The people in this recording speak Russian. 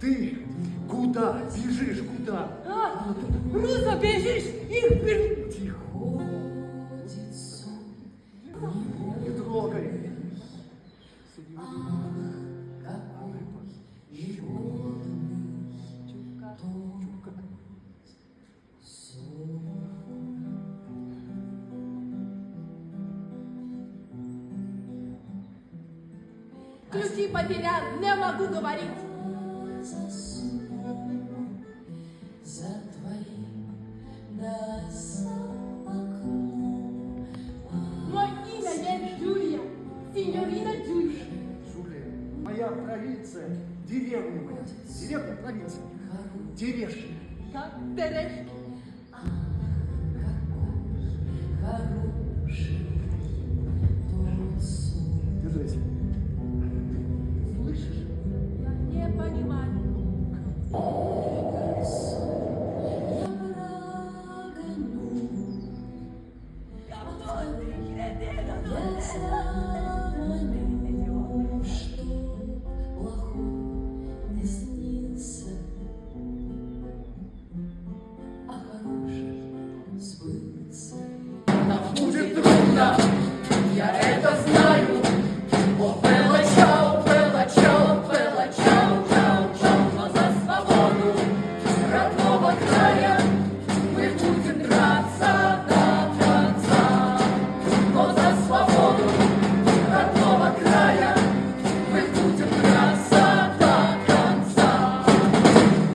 Ты куда? Бежишь куда? А, Руза, бежишь и... Тихо. Не трогай. Ключи потерял, не могу говорить. Мое имя есть Джулия, синьорина Джулия. Жулия, моя провинция, деревня моя. Деревня, провинция. Терешки. Как Терешки. Хороший